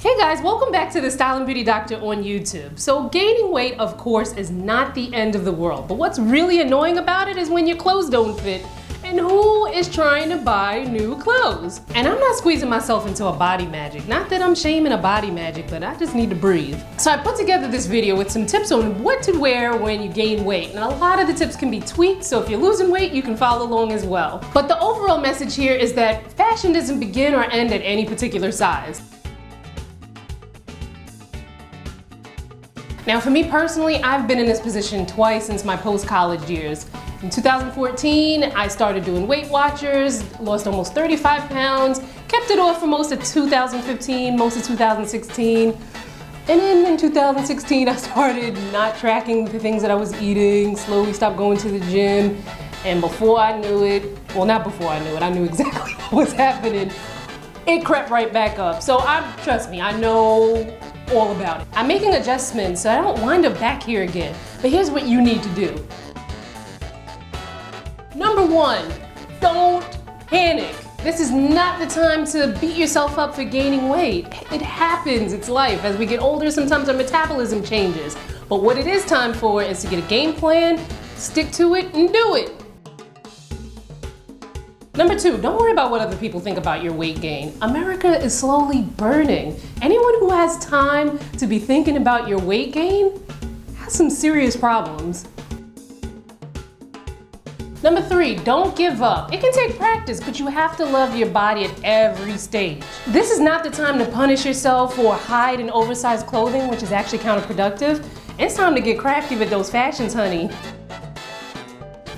Hey guys, welcome back to the Style and Beauty Doctor on YouTube. So gaining weight, of course, is not the end of the world, but what's really annoying about it is when your clothes don't fit and who is trying to buy new clothes? And I'm not squeezing myself into a body magic. Not that I'm shaming a body magic, but I just need to breathe. So I put together this video with some tips on what to wear when you gain weight. And a lot of the tips can be tweaked, so if you're losing weight, you can follow along as well. But the overall message here is that fashion doesn't begin or end at any particular size. Now for me personally, I've been in this position twice since my post-college years. In 2014, I started doing Weight Watchers, lost almost 35 pounds, kept it off for most of 2015, most of 2016. And then in 2016, I started not tracking the things that I was eating, slowly stopped going to the gym. And before I knew it, well not before I knew it, I knew exactly what was happening. It crept right back up. So trust me, I know all about it. I'm making adjustments so I don't wind up back here again. But here's what you need to do. Number one, don't panic. This is not the time to beat yourself up for gaining weight. It happens, it's life. As we get older, sometimes our metabolism changes. But what it is time for is to get a game plan, stick to it, and do it. Number two, don't worry about what other people think about your weight gain. America is slowly burning. Anyone who has time to be thinking about your weight gain has some serious problems. Number three, don't give up. It can take practice, but you have to love your body at every stage. This is not the time to punish yourself or hide in oversized clothing, which is actually counterproductive. It's time to get crafty with those fashions, honey.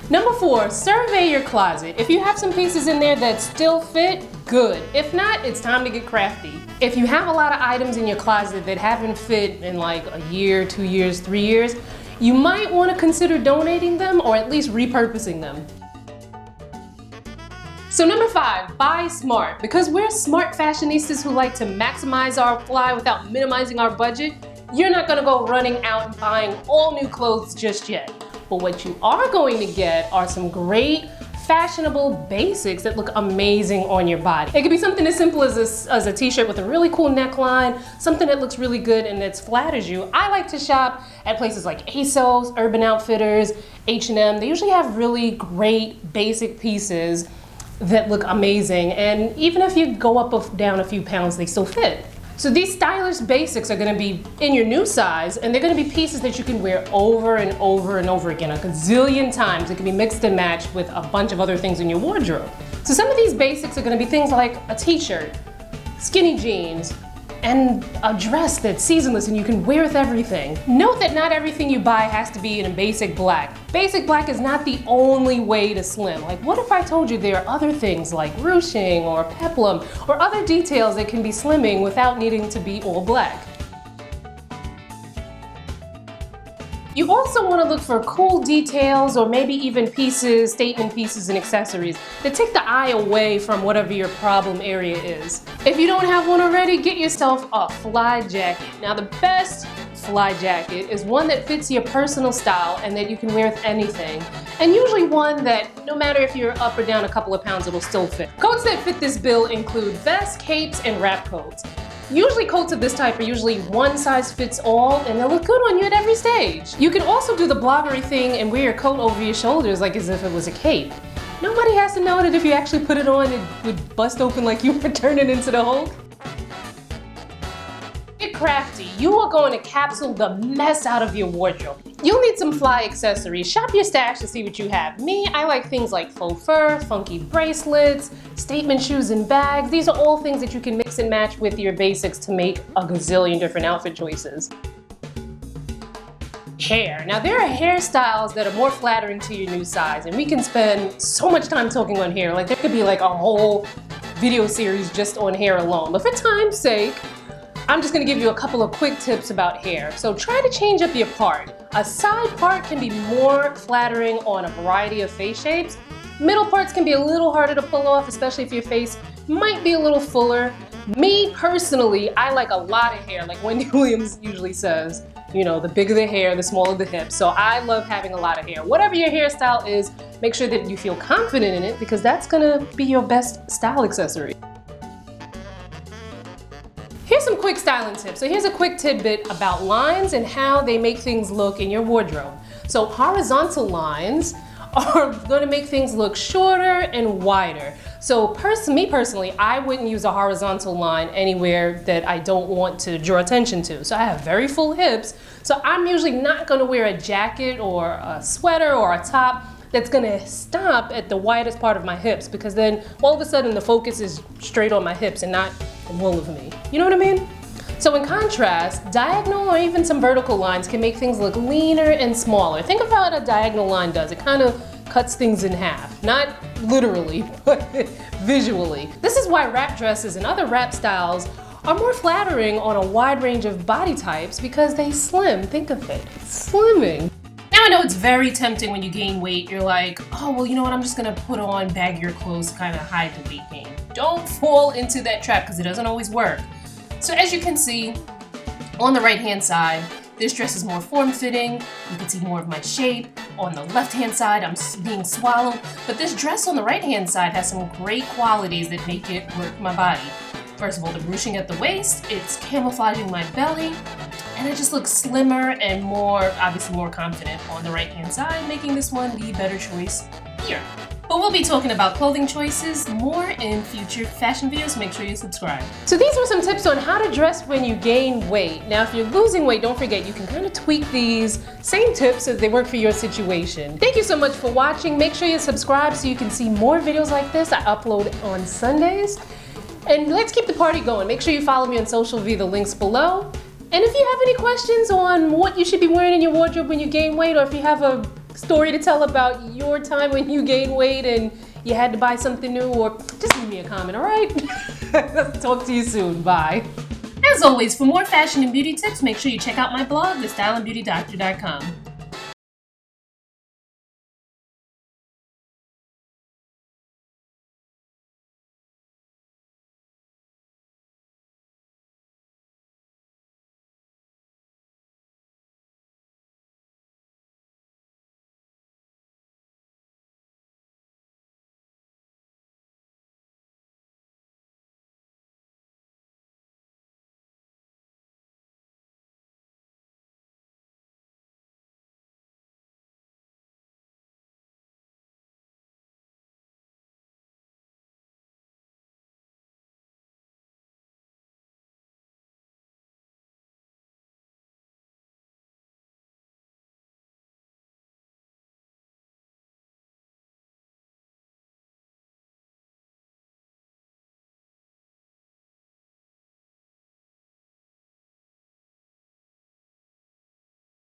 Number four, survey your closet. If you have some pieces in there that still fit, good. If not, it's time to get crafty. If you have a lot of items in your closet that haven't fit in like a year, 2 years, 3 years, you might want to consider donating them or at least repurposing them. So number five, buy smart. Because we're smart fashionistas who like to maximize our fly without minimizing our budget, you're not gonna go running out and buying all new clothes just yet. But what you are going to get are some great fashionable basics that look amazing on your body. It could be something as simple as a t-shirt with a really cool neckline, something that looks really good and that flatters you. I like to shop at places like ASOS, Urban Outfitters, H&M. They usually have really great basic pieces that look amazing, and even if you go up or down a few pounds, they still fit. So these stylish basics are gonna be in your new size, and they're gonna be pieces that you can wear over and over and over again, a gazillion times. It can be mixed and matched with a bunch of other things in your wardrobe. So some of these basics are gonna be things like a t-shirt, skinny jeans, and a dress that's seasonless and you can wear with everything. Note that not everything you buy has to be in a basic black. Basic black is not the only way to slim. Like, what if I told you there are other things like ruching or peplum or other details that can be slimming without needing to be all black? You also want to look for cool details or maybe even pieces, statement pieces and accessories that take the eye away from whatever your problem area is. If you don't have one already, get yourself a fly jacket. Now the best fly jacket is one that fits your personal style and that you can wear with anything. And usually one that no matter if you're up or down a couple of pounds, it'll still fit. Coats that fit this bill include vests, capes, and wrap coats. Usually coats of this type are usually one size fits all and they'll look good on you at every stage. You can also do the bloggery thing and wear your coat over your shoulders like as if it was a cape. Nobody has to know that if you actually put it on, it would bust open like you were turning into the Hulk. Get crafty. You are going to capsule the mess out of your wardrobe. You'll need some fly accessories. Shop your stash to see what you have. Me, I like things like faux fur, funky bracelets, statement shoes and bags. These are all things that you can mix and match with your basics to make a gazillion different outfit choices. Hair. Now there are hairstyles that are more flattering to your new size, and we can spend so much time talking on hair. Like there could be like a whole video series just on hair alone. But for time's sake, I'm just gonna give you a couple of quick tips about hair. So try to change up your part. A side part can be more flattering on a variety of face shapes. Middle parts can be a little harder to pull off, especially if your face might be a little fuller. Me personally, I like a lot of hair, like Wendy Williams usually says. You know, the bigger the hair, the smaller the hips. So I love having a lot of hair. Whatever your hairstyle is, make sure that you feel confident in it because that's gonna be your best style accessory. Here's some quick styling tips. So here's a quick tidbit about lines and how they make things look in your wardrobe. So horizontal lines are gonna make things look shorter and wider. So me personally, I wouldn't use a horizontal line anywhere that I don't want to draw attention to. So I have very full hips, so I'm usually not gonna wear a jacket or a sweater or a top that's gonna stop at the widest part of my hips, because then all of a sudden the focus is straight on my hips and not all of me. You know what I mean? So in contrast, diagonal or even some vertical lines can make things look leaner and smaller. Think of how a diagonal line does. It kind of cuts things in half. Not literally, but visually. This is why wrap dresses and other wrap styles are more flattering on a wide range of body types, because they slim. Think of it, it's slimming. Now I know it's very tempting when you gain weight. You're like, oh, well, you know what? I'm just gonna put on baggier clothes to kind of hide the weight gain. Don't fall into that trap, because it doesn't always work. So as you can see, on the right-hand side, this dress is more form-fitting. You can see more of my shape. On the left-hand side, I'm being swallowed. But this dress on the right-hand side has some great qualities that make it work my body. First of all, the ruching at the waist, it's camouflaging my belly, and I just look slimmer and obviously more confident on the right-hand side, making this one the better choice here. But we'll be talking about clothing choices more in future fashion videos. Make sure you subscribe. So these were some tips on how to dress when you gain weight. Now, if you're losing weight, don't forget you can kind of tweak these same tips so they work for your situation. Thank you so much for watching. Make sure you subscribe so you can see more videos like this. I upload on Sundays. And let's keep the party going. Make sure you follow me on social via the links below. And if you have any questions on what you should be wearing in your wardrobe when you gain weight, or if you have a story to tell about your time when you gained weight and you had to buy something new, or just leave me a comment, all right? Talk to you soon, bye. As always, for more fashion and beauty tips, make sure you check out my blog, thestyleandbeautydoctor.com.